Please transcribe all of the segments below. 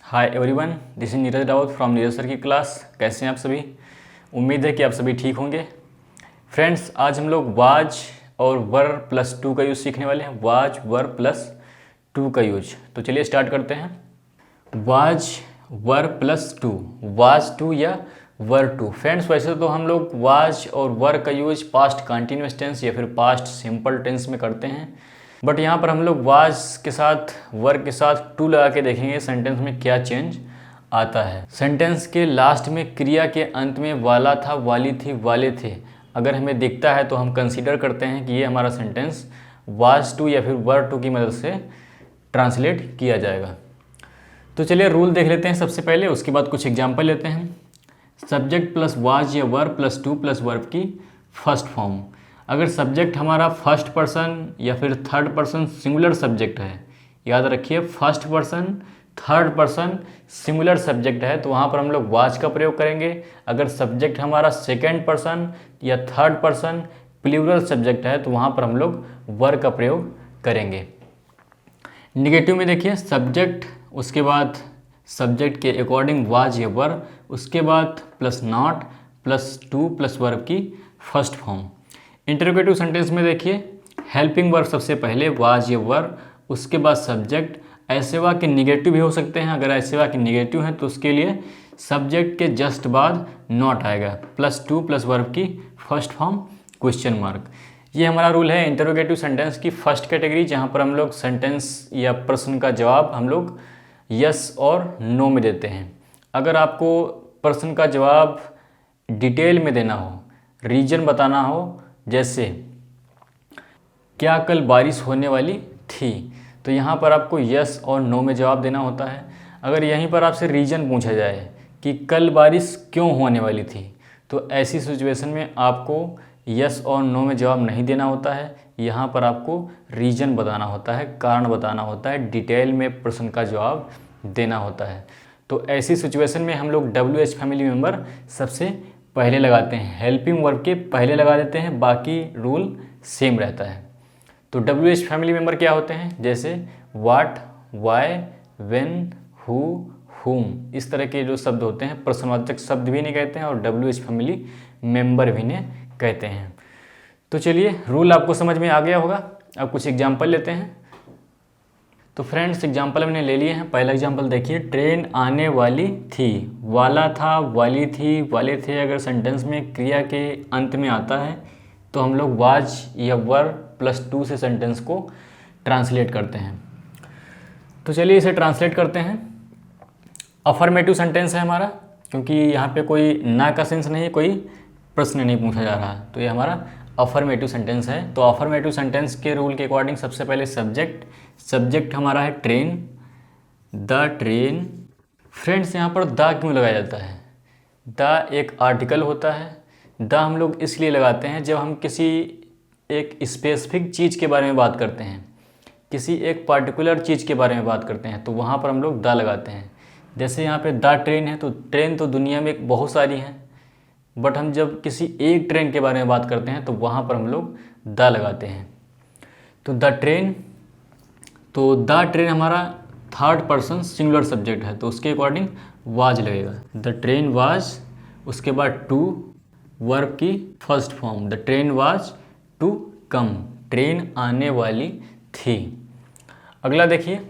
Hi everyone, this is Neeraj Raut from Neeraj sir की class. कैसे हैं आप सभी? उम्मीद है कि आप सभी ठीक होंगे। फ्रेंड्स, आज हम लोग वाज और वर प्लस टू का यूज़ सीखने वाले हैं। वाज वर प्लस टू का यूज। तो चलिए स्टार्ट करते हैं। Was were plus to, was to या वर टू। फ्रेंड्स, वैसे तो हम लोग वाज और वर का यूज पास्ट कंटिन्यूअस टेंस या फिर पास्ट सिंपल टेंस में करते हैं, बट यहाँ पर हम लोग वाज के साथ वर के साथ टू लगा के देखेंगे सेंटेंस में क्या चेंज आता है। सेंटेंस के लास्ट में क्रिया के अंत में वाला था, वाली थी, वाले थे अगर हमें दिखता है तो हम कंसीडर करते हैं कि ये हमारा सेंटेंस वाज टू या फिर वर टू की मदद से ट्रांसलेट किया जाएगा। तो चलिए रूल देख लेते हैं सबसे पहले, उसके बाद कुछ एग्जाम्पल लेते हैं। सब्जेक्ट प्लस वाज या वर प्लस टू प्लस वर्ब की फर्स्ट फॉर्म। अगर सब्जेक्ट हमारा फर्स्ट पर्सन या फिर थर्ड पर्सन सिंगुलर सब्जेक्ट है, याद रखिए first person third person singular subject है तो वहाँ पर हम लोग वाज का प्रयोग करेंगे। अगर सब्जेक्ट हमारा सेकेंड पर्सन या थर्ड पर्सन प्लूरल सब्जेक्ट है तो वहाँ पर हम लोग वर का प्रयोग करेंगे। निगेटिव में देखिए सब्जेक्ट, उसके बाद सब्जेक्ट के अकॉर्डिंग वाज या वर, उसके बाद plus not plus two plus verb की फर्स्ट फॉर्म। इंटरोगेटिव सेंटेंस में देखिए हेल्पिंग वर्ब सबसे पहले वाज या वर, उसके बाद सब्जेक्ट। ऐसे वाक्य निगेटिव भी हो सकते हैं, अगर ऐसे वाक्य निगेटिव हैं तो उसके लिए सब्जेक्ट के जस्ट बाद नॉट आएगा, प्लस टू प्लस वर्ब की फर्स्ट फॉर्म क्वेश्चन मार्क। ये हमारा रूल है इंटरोगेटिव सेंटेंस की फर्स्ट कैटेगरी, जहाँ पर हम लोग सेंटेंस या प्रश्न का जवाब हम लोग यस और नो में देते हैं। अगर आपको प्रश्न का जवाब डिटेल में देना हो, रीजन बताना हो, जैसे क्या कल बारिश होने वाली थी, तो यहाँ पर आपको यस और नो में जवाब देना होता है। अगर यहीं पर आपसे रीजन पूछा जाए कि कल बारिश क्यों होने वाली थी, तो ऐसी सिचुएशन में आपको यस और नो में जवाब नहीं देना होता है। यहाँ पर आपको रीजन बताना होता है, कारण बताना होता है, डिटेल में प्रश्न का जवाब देना होता है। तो ऐसी सिचुएशन में हम लोग WH फैमिली मेंबर सबसे पहले लगाते हैं, हेल्पिंग वर्ब के पहले लगा देते हैं, बाकी रूल सेम रहता है। तो WH फैमिली मेंबर क्या होते हैं, जैसे व्हाट, व्हाई, व्हेन, हु, हुम, इस तरह के जो शब्द होते हैं प्रश्नवाचक शब्द भी नहीं कहते हैं और WH फैमिली मेंबर भी नहीं कहते हैं। तो चलिए रूल आपको समझ में आ गया होगा। अब कुछ एग्जाम्पल लेते हैं। तो फ्रेंड्स, एग्जाम्पल हमने ले लिए हैं। पहला एग्जाम्पल देखिए, ट्रेन आने वाली थी, वाला था, वाली थी, वाले थे अगर सेंटेंस में क्रिया के अंत में आता है तो हम लोग वाज या वर प्लस टू से सेंटेंस को ट्रांसलेट करते हैं। तो चलिए इसे ट्रांसलेट करते हैं। अफर्मेटिव सेंटेंस है हमारा, क्योंकि यहाँ पे कोई ना का सेंस नहीं, कोई प्रश्न नहीं पूछा जा रहा, तो ये हमारा अफर्मेटिव सेंटेंस है। तो अफर्मेटिव सेंटेंस के रूल के अकॉर्डिंग सबसे पहले सब्जेक्ट हमारा है ट्रेन, द ट्रेन। फ्रेंड्स, यहाँ पर द क्यों लगाया जाता है? द एक आर्टिकल होता है। द हम लोग इसलिए लगाते हैं जब हम किसी एक स्पेसिफिक चीज़ के बारे में बात करते हैं, किसी एक पार्टिकुलर चीज़ के बारे में बात करते हैं, तो वहाँ पर हम लोग द लगाते हैं। जैसे यहाँ पे द ट्रेन है, तो ट्रेन तो दुनिया में बहुत सारी हैं, बट हम जब किसी एक ट्रेन के बारे में बात करते हैं तो वहाँ पर हम लोग द लगाते हैं। तो द ट्रेन, तो द ट्रेन हमारा थर्ड पर्सन सिंगुलर सब्जेक्ट है तो उसके अकॉर्डिंग वाज लगेगा। द ट्रेन वाज, उसके बाद टू वर्ब की first form, the train was to come, train आने वाली थी। अगला देखिए,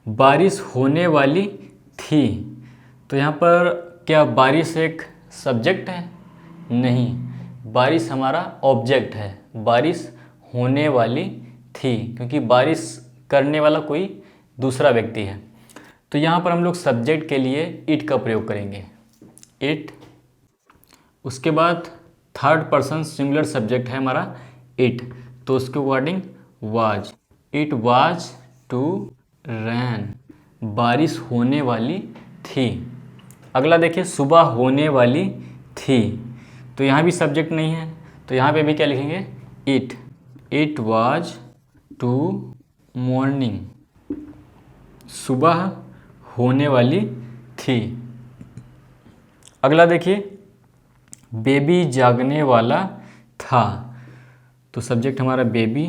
बारिश होने वाली थी, तो यहाँ पर क्या बारिश एक सब्जेक्ट है? नहीं, बारिश हमारा ऑब्जेक्ट है। बारिश होने वाली थी क्योंकि बारिश करने वाला कोई दूसरा व्यक्ति है, तो यहाँ पर हम लोग सब्जेक्ट के लिए इट का प्रयोग करेंगे, इट। उसके बाद थर्ड पर्सन सिंगुलर सब्जेक्ट है हमारा इट, तो उसके according was, it was to rain, बारिश होने वाली थी। अगला देखिए, सुबह होने वाली थी, तो यहाँ भी सब्जेक्ट नहीं है, तो यहाँ पे भी क्या लिखेंगे, it, it was to morning, सुबह होने वाली थी। अगला देखिए, बेबी जागने वाला था, तो सब्जेक्ट हमारा बेबी,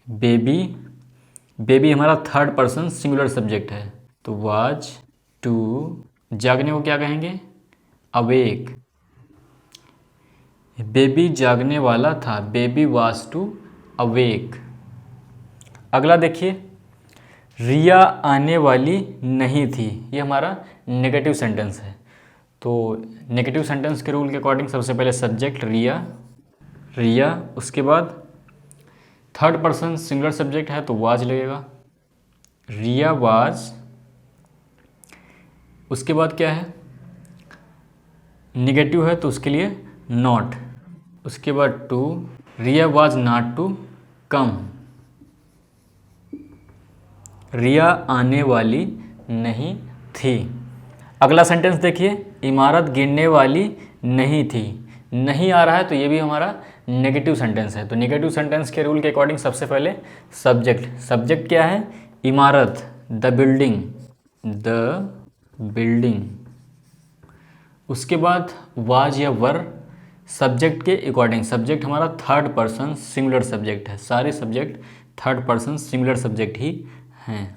बेबी, बेबी हमारा थर्ड पर्सन सिंगुलर सब्जेक्ट है, तो वाज टू, जागने को क्या कहेंगे, अवेक। बेबी जागने वाला था, बेबी वाज टू अवेक। अगला देखिए, रिया आने वाली नहीं थी, ये हमारा नेगेटिव सेंटेंस है। तो नेगेटिव सेंटेंस के रूल के अकॉर्डिंग सबसे पहले सब्जेक्ट रिया, रिया, उसके बाद थर्ड पर्सन सिंगुलर सब्जेक्ट है तो वाज लगेगा, रिया वाज। उसके बाद क्या है, निगेटिव है तो उसके लिए नॉट। उसके बाद to, Riya was not to come, Riya आने वाली नहीं थी। अगला सेंटेंस देखिए, इमारत गिरने वाली नहीं थी, नहीं आ रहा है तो ये भी हमारा नेगेटिव सेंटेंस है। तो नेगेटिव सेंटेंस के रूल के अकॉर्डिंग सबसे पहले सब्जेक्ट, सब्जेक्ट क्या है, इमारत, द बिल्डिंग, द बिल्डिंग। उसके बाद वाज या वर, सब्जेक्ट के अकॉर्डिंग, सब्जेक्ट हमारा थर्ड पर्सन सिंगुलर सब्जेक्ट है, सारे subject third person singular subject ही हैं।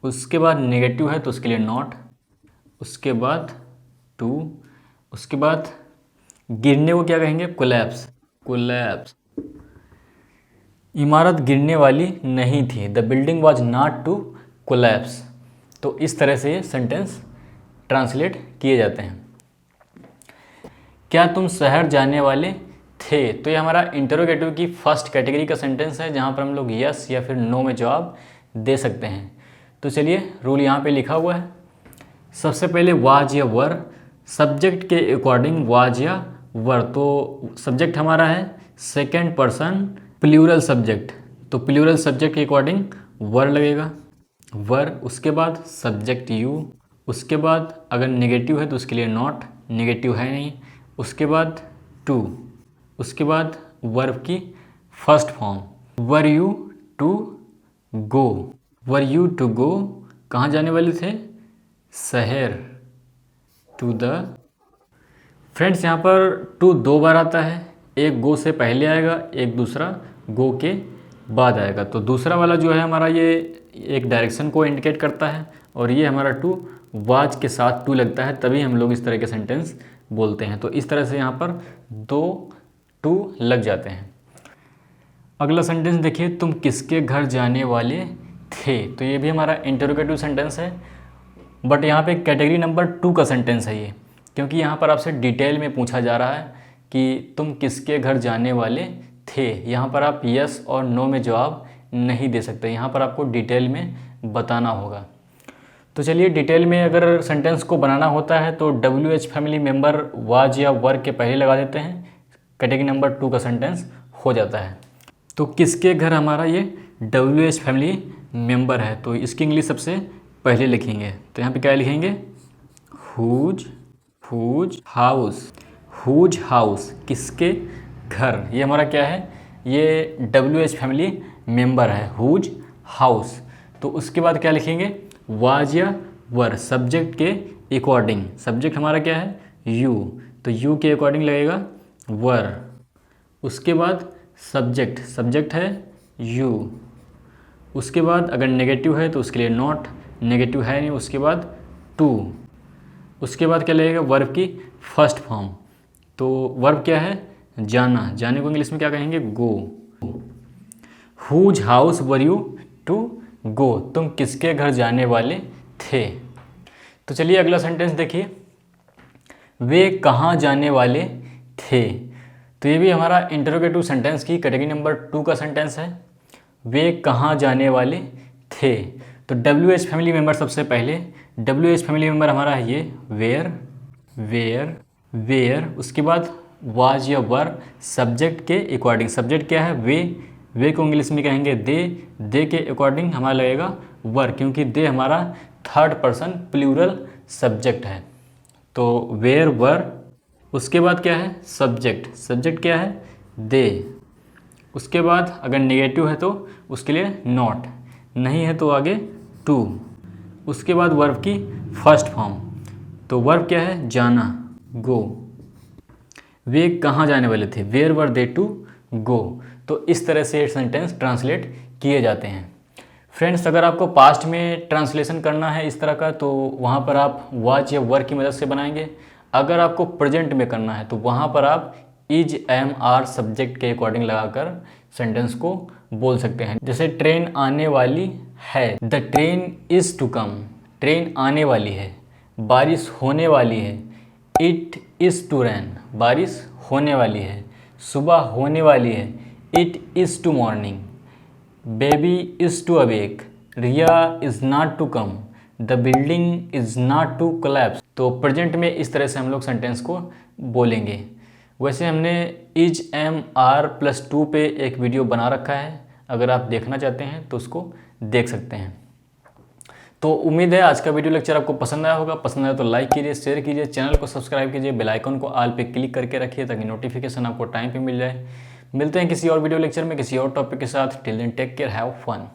उसके बाद नेगेटिव है तो उसके लिए नॉट। उसके बाद टू, उसके बाद गिरने को क्या कहेंगे, कोलैप्स, कोलैप्स। इमारत गिरने वाली नहीं थी, the building was not to collapse. तो इस तरह से ये सेंटेंस ट्रांसलेट किए जाते हैं। क्या तुम शहर जाने वाले थे, तो ये हमारा इंटरोगेटिव की फर्स्ट कैटेगरी का सेंटेंस है, जहाँ पर हम लोग यस या फिर नो में जवाब दे सकते हैं। तो चलिए रूल यहाँ पे लिखा हुआ है। सबसे पहले वाज या वर, सब्जेक्ट के अकॉर्डिंग वाज या वर। तो सब्जेक्ट हमारा है सेकेंड पर्सन प्लूरल सब्जेक्ट, तो प्लूरल सब्जेक्ट के अकॉर्डिंग वर लगेगा, वर। उसके बाद सब्जेक्ट यू, उसके बाद अगर नेगेटिव है तो उसके लिए नॉट, नेगेटिव है नहीं। उसके बाद टू, उसके बाद वर्ब की first form, were you to go, were you to go, कहाँ जाने वाले थे, शहर, टू द। फ्रेंड्स यहाँ पर टू दो बार आता है, एक गो से पहले आएगा, एक दूसरा गो के बाद आएगा। तो दूसरा वाला जो है हमारा ये एक डायरेक्शन को इंडिकेट करता है, और ये हमारा टू वाज के साथ टू लगता है, तभी हम लोग इस तरह के सेंटेंस बोलते हैं। तो इस तरह से यहाँ पर दो टू लग जाते हैं। अगला सेंटेंस देखिए, तुम किसके घर जाने वाले थे, तो ये भी हमारा इंटरोगेटिव सेंटेंस है, बट यहाँ पे कैटेगरी नंबर 2 का सेंटेंस है ये, क्योंकि यहाँ पर आपसे डिटेल में पूछा जा रहा है कि तुम किसके घर जाने वाले थे। यहाँ पर आप यस और नो में जवाब नहीं दे सकते, यहाँ पर आपको डिटेल में बताना होगा। तो चलिए डिटेल में अगर सेंटेंस को बनाना होता है तो WH फैमिली मेंबर वाज या वर के पहले लगा देते हैं, कैटेगरी नंबर 2 का सेंटेंस हो जाता है। तो किसके घर हमारा ये WH फैमिली मेंबर है, तो इसकी इंग्लिश सबसे पहले लिखेंगे। तो यहाँ पे क्या लिखेंगे, whose, whose house, whose house, किसके घर, ये हमारा क्या है, ये WH फैमिली मेंबर है, हुज हाउस। तो उसके बाद क्या लिखेंगे, वाज या वर, सब्जेक्ट के अकॉर्डिंग, सब्जेक्ट हमारा क्या है, यू, तो यू के अकॉर्डिंग लगेगा वर। उसके बाद सब्जेक्ट, सब्जेक्ट है यू। उसके बाद अगर नेगेटिव है तो उसके लिए नॉट, नेगेटिव है नहीं। उसके बाद टू, उसके बाद क्या लगेगा, वर्ब की फर्स्ट फॉर्म, तो वर्ब क्या है, जाना, जाने को इंग्लिश में क्या कहेंगे, go. Whose house were you to go, तुम किसके घर जाने वाले थे। तो चलिए अगला सेंटेंस देखिए, वे कहाँ जाने वाले थे, तो ये भी हमारा इंटरोगेटिव सेंटेंस की कैटेगरी नंबर 2 का सेंटेंस है, वे कहाँ जाने वाले थे। तो WH फैमिली मेंबर सबसे पहले, WH फैमिली मेंबर हमारा है ये वेयर, वेयर, वेयर। उसके बाद वाज या वर, सब्जेक्ट के अकॉर्डिंग, सब्जेक्ट क्या है, वे को इंग्लिश में कहेंगे दे के अकॉर्डिंग हमारा लगेगा वर, क्योंकि दे हमारा थर्ड पर्सन प्लूरल सब्जेक्ट है, तो वेयर वर। उसके बाद क्या है, सब्जेक्ट, सब्जेक्ट क्या है, दे। उसके बाद अगर नेगेटिव है तो उसके लिए नॉट, नहीं है तो आगे टू। उसके बाद वर्ब की फर्स्ट फॉर्म, तो वर्ब क्या है, जाना, गो। वे कहाँ जाने वाले थे, where were they to go. तो इस तरह से सेंटेंस ट्रांसलेट किए जाते हैं। फ्रेंड्स, अगर आपको पास्ट में ट्रांसलेशन करना है इस तरह का, तो वहाँ पर आप वाज या वर की मदद से बनाएंगे। अगर आपको प्रेजेंट में करना है तो वहाँ पर आप इज, एम, आर सब्जेक्ट के अकॉर्डिंग लगाकर सेंटेंस को बोल सकते हैं। जैसे ट्रेन आने वाली है, the train is to come, train आने वाली है। बारिश होने वाली है, इट इज़ टू रेन, बारिश होने वाली है। सुबह होने वाली है, it is to morning. Baby is to awake, Riya is not to come, the building is not to collapse. तो प्रेजेंट में इस तरह से हम लोग सेंटेंस को बोलेंगे। वैसे हमने इज, एम, आर प्लस 2 पे एक वीडियो बना रखा है, अगर आप देखना चाहते हैं तो उसको देख सकते हैं। तो उम्मीद है आज का वीडियो लेक्चर आपको पसंद आया होगा। पसंद आया तो लाइक कीजिए, शेयर कीजिए, चैनल को सब्सक्राइब कीजिए, बेल आइकन को ऑल पे क्लिक करके रखिए ताकि नोटिफिकेशन आपको टाइम पे मिल जाए। मिलते हैं किसी और वीडियो लेक्चर में किसी और टॉपिक के साथ। Till then take care, have fun.